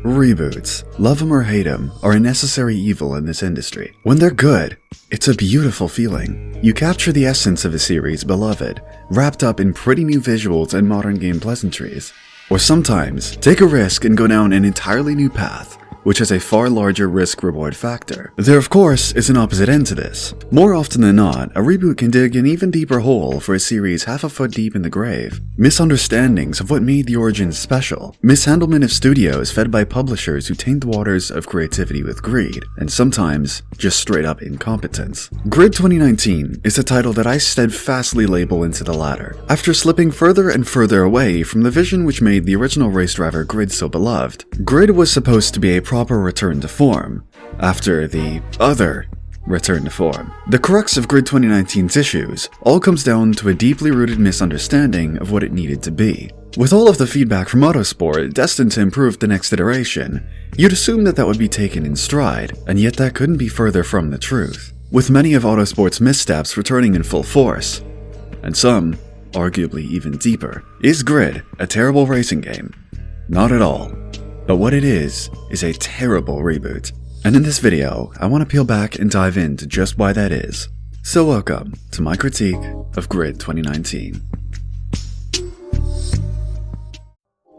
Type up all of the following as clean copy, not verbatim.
Reboots, love them or hate them, are a necessary evil in this industry. When they're good, it's a beautiful feeling. You capture the essence of a series beloved, wrapped up in pretty new visuals and modern game pleasantries. Or sometimes, take a risk and go down an entirely new path, which has a far larger risk-reward factor. There, of course, is an opposite end to this. More often than not, a reboot can dig an even deeper hole for a series half a foot deep in the grave. Misunderstandings of what made the origins special. Mishandlement of studios fed by publishers who taint the waters of creativity with greed, and sometimes just straight up incompetence. Grid 2019 is a title that I steadfastly label into the latter. After slipping further and further away from the vision which made the original race driver Grid so beloved, Grid was supposed to be a proper return to form, after the other return to form. The crux of Grid 2019's issues all comes down to a deeply rooted misunderstanding of what it needed to be. With all of the feedback from Autosport destined to improve the next iteration, you'd assume that would be taken in stride, and yet that couldn't be further from the truth. With many of Autosport's missteps returning in full force, and some arguably even deeper. Is Grid a terrible racing game? Not at all. But what it is a terrible reboot. And in this video, I want to peel back and dive into just why that is. So welcome to my critique of Grid 2019.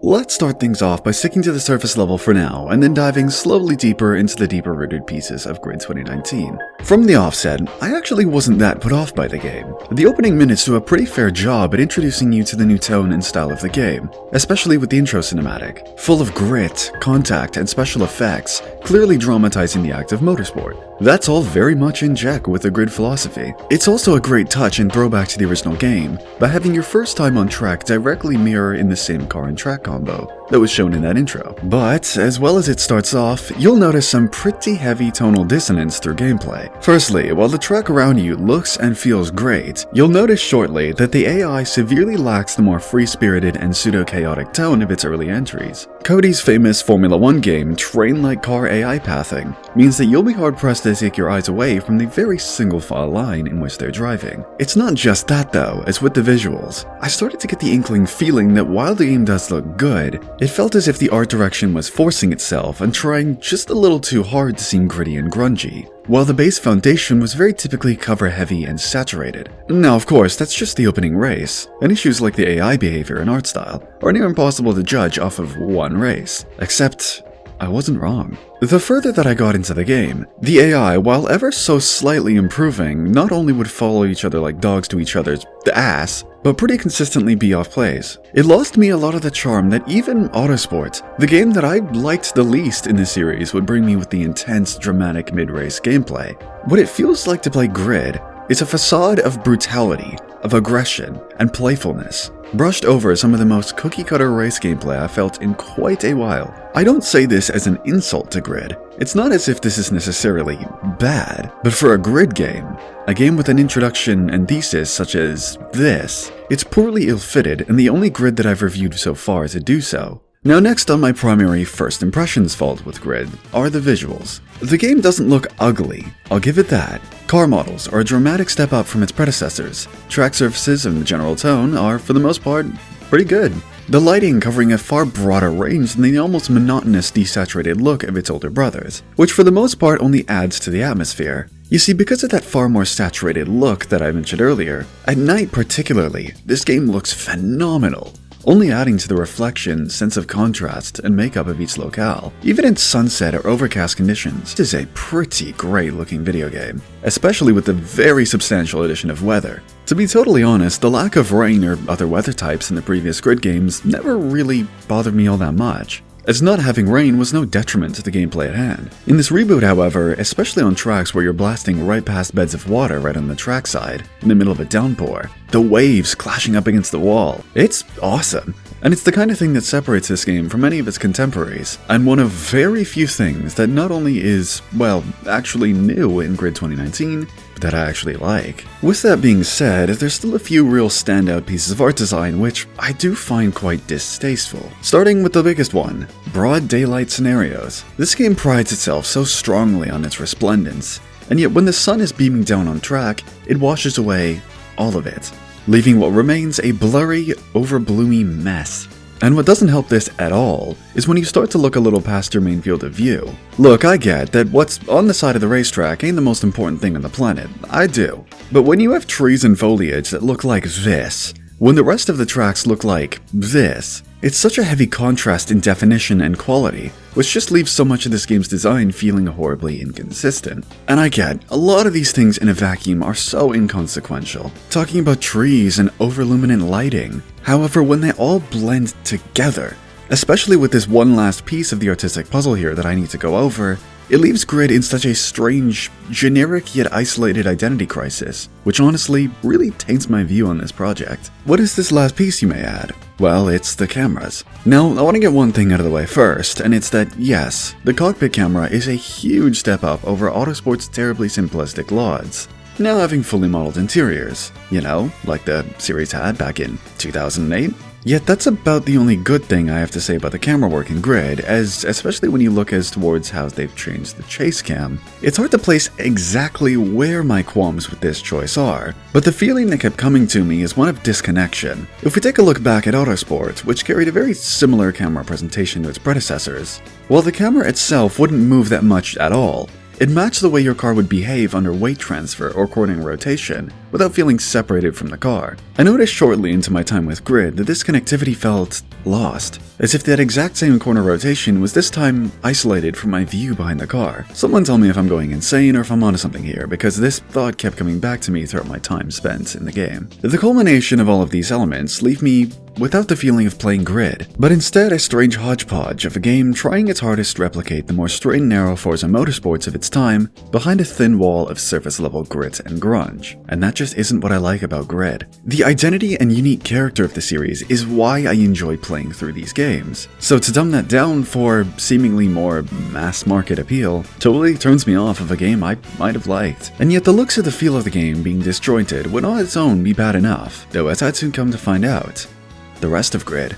Let's start things off by sticking to the surface level for now, and then diving slowly deeper into the deeper rooted pieces of Grid 2019. From the offset, I actually wasn't that put off by the game. The opening minutes do a pretty fair job at introducing you to the new tone and style of the game, especially with the intro cinematic, full of grit, contact, and special effects, clearly dramatizing the act of motorsport. That's all very much in check with the Grid philosophy. It's also a great touch and throwback to the original game by having your first time on track directly mirror in the same car and track combo that was shown in that intro. But, as well as it starts off, you'll notice some pretty heavy tonal dissonance through gameplay. Firstly, while the track around you looks and feels great, you'll notice shortly that the AI severely lacks the more free-spirited and pseudo-chaotic tone of its early entries. Cody's famous Formula 1 game, train-like car AI pathing, means that you'll be hard-pressed to take your eyes away from the very single-file line in which they're driving. It's not just that though, as with the visuals. I started to get the inkling feeling that while the game does look good, it felt as if the art direction was forcing itself and trying just a little too hard to seem gritty and grungy, while the base foundation was very typically cover-heavy and saturated. Now, of course, that's just the opening race, and issues like the AI behavior and art style are near impossible to judge off of one race. Except, I wasn't wrong. The further that I got into the game, the AI, while ever so slightly improving, not only would follow each other like dogs to each other's ass, but pretty consistently be off plays. It lost me a lot of the charm that even Autosport, the game that I liked the least in the series, would bring me with the intense, dramatic mid-race gameplay. What it feels like to play Grid is a facade of brutality, of aggression, and playfulness, brushed over some of the most cookie-cutter race gameplay I felt in quite a while. I don't say this as an insult to Grid. It's not as if this is necessarily bad, but for a Grid game, a game with an introduction and thesis such as this, it's poorly ill-fitted and the only Grid that I've reviewed so far to do so. Now next on my primary first impressions fault with Grid are the visuals. The game doesn't look ugly, I'll give it that. Car models are a dramatic step up from its predecessors. Track surfaces and the general tone are, for the most part, pretty good. The lighting covering a far broader range than the almost monotonous desaturated look of its older brothers, which for the most part only adds to the atmosphere. You see, because of that far more saturated look that I mentioned earlier, at night particularly, this game looks phenomenal, only adding to the reflection, sense of contrast, and makeup of each locale. Even in sunset or overcast conditions, this is a pretty great looking video game, especially with the very substantial addition of weather. To be totally honest, the lack of rain or other weather types in the previous Grid games never really bothered me all that much, as not having rain was no detriment to the gameplay at hand. In this reboot, however, especially on tracks where you're blasting right past beds of water right on the trackside, in the middle of a downpour, the waves clashing up against the wall, it's awesome. And it's the kind of thing that separates this game from many of its contemporaries, and one of very few things that not only is, well, actually new in Grid 2019, but that I actually like. With that being said, there's still a few real standout pieces of art design which I do find quite distasteful. Starting with the biggest one, broad daylight scenarios. This game prides itself so strongly on its resplendence, and yet when the sun is beaming down on track, it washes away all of it, leaving what remains a blurry, overbloomy mess. And what doesn't help this at all is when you start to look a little past your main field of view. Look, I get that what's on the side of the racetrack ain't the most important thing on the planet. I do. But when you have trees and foliage that look like this, when the rest of the tracks look like this, it's such a heavy contrast in definition and quality, which just leaves so much of this game's design feeling horribly inconsistent. And I get, a lot of these things in a vacuum are so inconsequential, talking about trees and overluminant lighting. However, when they all blend together, especially with this one last piece of the artistic puzzle here that I need to go over, it leaves Grid in such a strange, generic yet isolated identity crisis, which honestly really taints my view on this project. What is this last piece, you may add? Well, it's the cameras. Now, I want to get one thing out of the way first, and it's that, yes, the cockpit camera is a huge step up over Autosport's terribly simplistic LODs, now having fully modeled interiors, you know, like the series had back in 2008. Yet that's about the only good thing I have to say about the camera work in Grid, as especially when you look as towards how they've changed the chase cam. It's hard to place exactly where my qualms with this choice are, but the feeling that kept coming to me is one of disconnection. If we take a look back at Autosport, which carried a very similar camera presentation to its predecessors, while the camera itself wouldn't move that much at all, it matched the way your car would behave under weight transfer or cornering rotation without feeling separated from the car. I noticed shortly into my time with Grid that this connectivity felt lost, as if that exact same corner rotation was this time isolated from my view behind the car. Someone tell me if I'm going insane or if I'm onto something here, because this thought kept coming back to me throughout my time spent in the game. The culmination of all of these elements leave me without the feeling of playing Grid, but instead a strange hodgepodge of a game trying its hardest to replicate the more straight and narrow Forza Motorsports of its time behind a thin wall of surface-level grit and grunge. And that just isn't what I like about Grid. The identity and unique character of the series is why I enjoy playing through these games. So to dumb that down for seemingly more mass-market appeal totally turns me off of a game I might have liked. And yet the looks of the feel of the game being disjointed would on its own be bad enough, though as I'd soon come to find out, the rest of Grid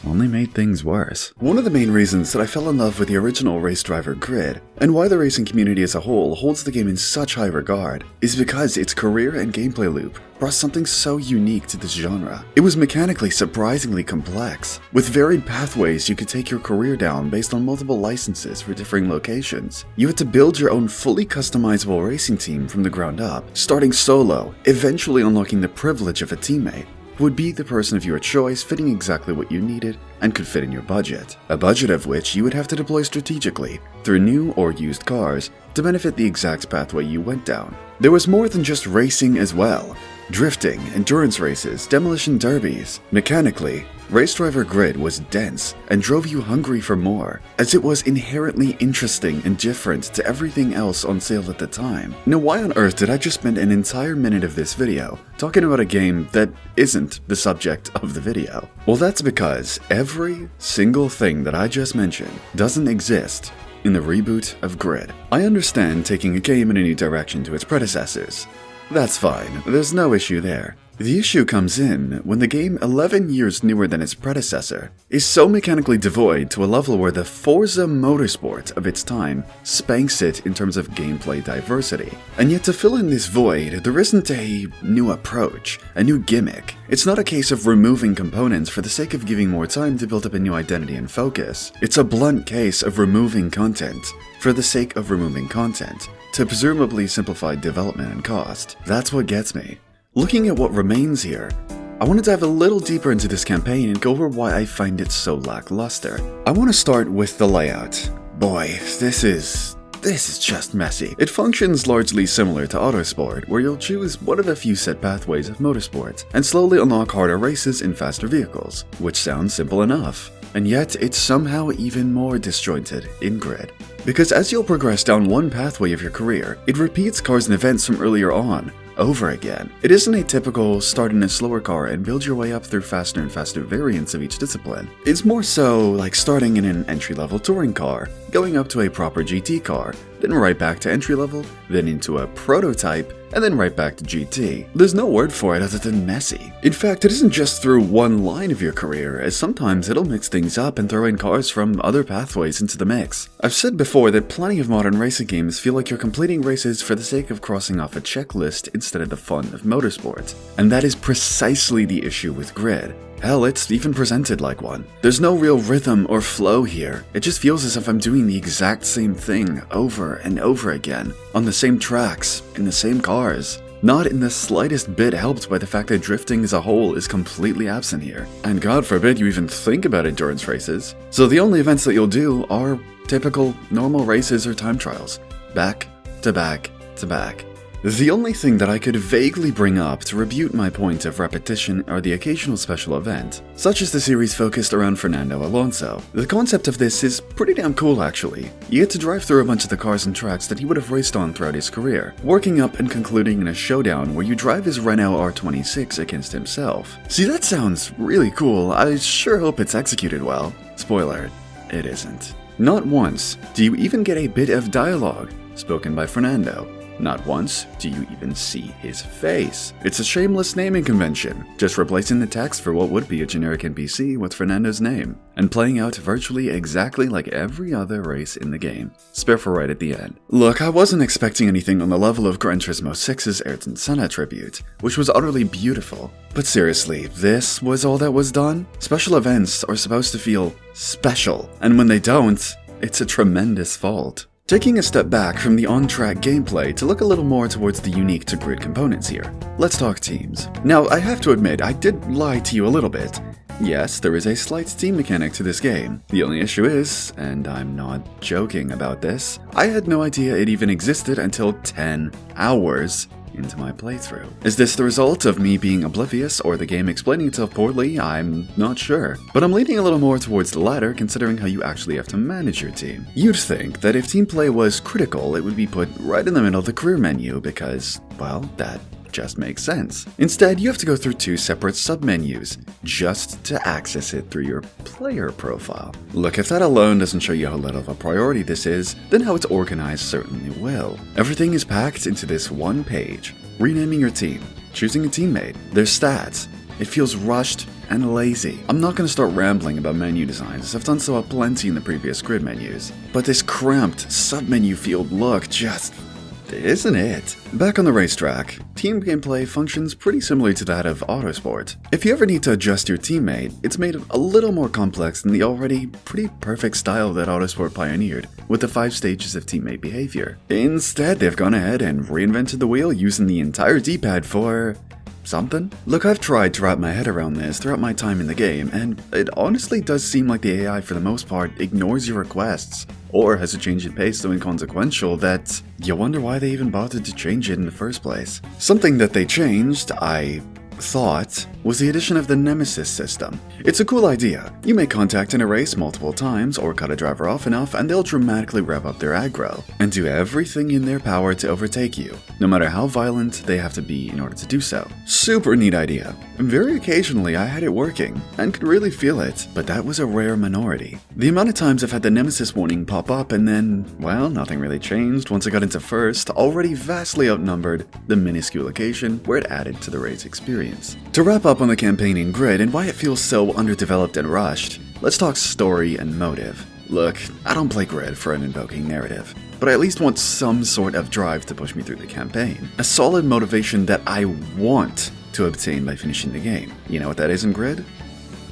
only made things worse. One of the main reasons that I fell in love with the original race driver Grid, and why the racing community as a whole holds the game in such high regard, is because its career and gameplay loop brought something so unique to this genre. It was mechanically surprisingly complex, with varied pathways you could take your career down based on multiple licenses for differing locations. You had to build your own fully customizable racing team from the ground up, starting solo, eventually unlocking the privilege of a teammate would be the person of your choice fitting exactly what you needed and could fit in your budget. A budget of which you would have to deploy strategically through new or used cars to benefit the exact pathway you went down. There was more than just racing as well. Drifting, endurance races, demolition derbies. Mechanically, Race Driver Grid was dense and drove you hungry for more, as it was inherently interesting and different to everything else on sale at the time. Now, why on earth did I just spend an entire minute of this video talking about a game that isn't the subject of the video? Well, that's because every single thing that I just mentioned doesn't exist in the reboot of Grid. I understand taking a game in a new direction to its predecessors. That's fine, there's no issue there. The issue comes in when the game, 11 years newer than its predecessor, is so mechanically devoid to a level where the Forza Motorsport of its time spanks it in terms of gameplay diversity. And yet to fill in this void, there isn't a new approach, a new gimmick. It's not a case of removing components for the sake of giving more time to build up a new identity and focus. It's a blunt case of removing content for the sake of removing content, to presumably simplify development and cost. That's what gets me. Looking at what remains here, I want to dive a little deeper into this campaign and go over why I find it so lackluster. I want to start with the layout. Boy, this is just messy. It functions largely similar to Autosport, where you'll choose one of the few set pathways of motorsport, and slowly unlock harder races in faster vehicles, which sounds simple enough. And yet, it's somehow even more disjointed in Grid. Because as you'll progress down one pathway of your career, it repeats cars and events from earlier on, over again. It isn't a typical start in a slower car and build your way up through faster and faster variants of each discipline. It's more so like starting in an entry-level touring car, going up to a proper GT car, then right back to entry-level, then into a prototype, and then right back to GT. There's no word for it other than messy. In fact, it isn't just through one line of your career, as sometimes it'll mix things up and throw in cars from other pathways into the mix. I've said before that plenty of modern racing games feel like you're completing races for the sake of crossing off a checklist instead of the fun of motorsport. And that is precisely the issue with Grid. Hell, it's even presented like one. There's no real rhythm or flow here. It just feels as if I'm doing the exact same thing over and over again, on the same tracks, in the same cars. Not in the slightest bit helped by the fact that drifting as a whole is completely absent here. And God forbid you even think about endurance races. So the only events that you'll do are typical normal races or time trials. Back to back to back. The only thing that I could vaguely bring up to rebut my point of repetition are the occasional special event, such as the series focused around Fernando Alonso. The concept of this is pretty damn cool actually. You get to drive through a bunch of the cars and tracks that he would have raced on throughout his career, working up and concluding in a showdown where you drive his Renault R26 against himself. See, that sounds really cool. I sure hope it's executed well. Spoiler, it isn't. Not once do you even get a bit of dialogue spoken by Fernando. Not once do you even see his face. It's a shameless naming convention, just replacing the text for what would be a generic NPC with Fernando's name, and playing out virtually exactly like every other race in the game. Spare for right at the end. Look, I wasn't expecting anything on the level of Gran Turismo 6's Ayrton Senna tribute, which was utterly beautiful. But seriously, this was all that was done? Special events are supposed to feel special, and when they don't, it's a tremendous fault. Taking a step back from the on-track gameplay to look a little more towards the unique to Grid components here, let's talk teams. Now, I have to admit, I did lie to you a little bit. Yes, there is a slight team mechanic to this game. The only issue is, and I'm not joking about this, I had no idea it even existed until 10 hours into my playthrough. Is this the result of me being oblivious or the game explaining itself poorly? I'm not sure. But I'm leaning a little more towards the latter considering how you actually have to manage your team. You'd think that if team play was critical, it would be put right in the middle of the career menu because, well, that just makes sense. Instead, you have to go through two separate submenus just to access it through your player profile. Look, if that alone doesn't show you how little of a priority this is, then how it's organized certainly will. Everything is packed into this one page. Renaming your team, choosing a teammate, their stats. It feels rushed and lazy. I'm not going to start rambling about menu designs as I've done so plenty in the previous grid menus, but this cramped submenu field look just isn't it? Back on the racetrack, team gameplay functions pretty similar to that of Autosport. If you ever need to adjust your teammate, it's made a little more complex than the already pretty perfect style that Autosport pioneered, with the 5 stages of teammate behavior. Instead, they've gone ahead and reinvented the wheel using the entire D-pad for something? Look, I've tried to wrap my head around this throughout my time in the game, and it honestly does seem like the AI for the most part ignores your requests, or has a change in pace so inconsequential that you wonder why they even bothered to change it in the first place. Something that they changed, I thought, was the addition of the Nemesis system. It's a cool idea. You may contact in a race multiple times or cut a driver off enough and they'll dramatically rev up their aggro and do everything in their power to overtake you, no matter how violent they have to be in order to do so. Super neat idea. Very occasionally I had it working and could really feel it, but that was a rare minority. The amount of times I've had the Nemesis warning pop up and then, well, nothing really changed once I got into first already vastly outnumbered the minuscule occasion where it added to the race experience. To wrap up on the campaign in Grid and why it feels so underdeveloped and rushed, let's talk story and motive. Look, I don't play Grid for an invoking narrative, but I at least want some sort of drive to push me through the campaign. A solid motivation that I want to obtain by finishing the game. You know what that is in Grid?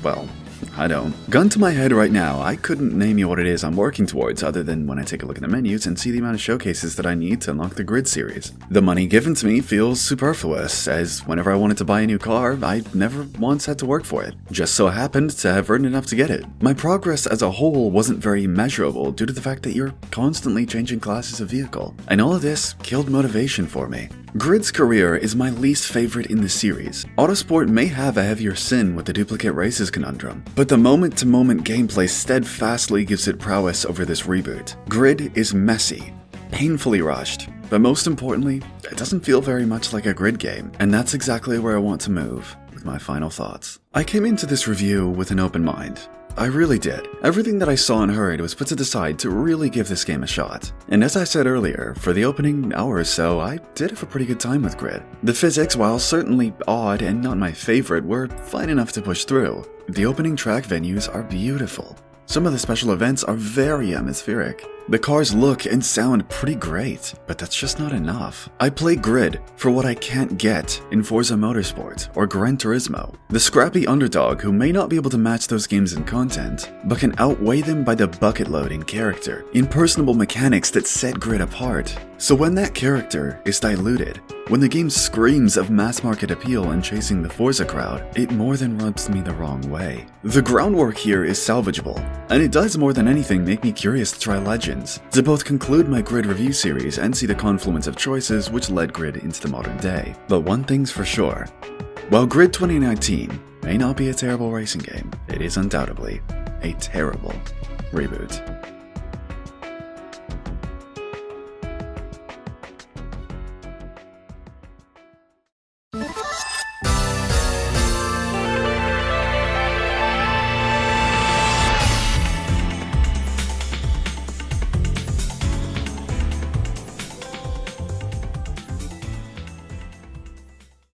Well, I don't. Gun to my head right now, I couldn't name you what it is I'm working towards other than when I take a look at the menus and see the amount of showcases that I need to unlock the Grid series. The money given to me feels superfluous, as whenever I wanted to buy a new car, I never once had to work for it. Just so happened to have earned enough to get it. My progress as a whole wasn't very measurable due to the fact that you're constantly changing classes of vehicle, and all of this killed motivation for me. Grid's career is my least favorite in the series. Autosport may have a heavier sin with the duplicate races conundrum, but the moment-to-moment gameplay steadfastly gives it prowess over this reboot. Grid is messy, painfully rushed, but most importantly, it doesn't feel very much like a Grid game, and that's exactly where I want to move with my final thoughts. I came into this review with an open mind. I really did. Everything that I saw and heard was put to the side to really give this game a shot. And as I said earlier, for the opening hour or so, I did have a pretty good time with Grid. The physics, while certainly odd and not my favorite, were fine enough to push through. The opening track venues are beautiful. Some of the special events are very atmospheric. The cars look and sound pretty great, but that's just not enough. I play Grid for what I can't get in Forza Motorsport or Gran Turismo. The scrappy underdog who may not be able to match those games in content, but can outweigh them by the bucket load in character, in personable mechanics that set Grid apart. So when that character is diluted, when the game screams of mass market appeal and chasing the Forza crowd, it more than rubs me the wrong way. The groundwork here is salvageable, and it does more than anything make me curious to try Legends, to both conclude my Grid review series and see the confluence of choices which led Grid into the modern day. But one thing's for sure, while Grid 2019 may not be a terrible racing game, it is undoubtedly a terrible reboot.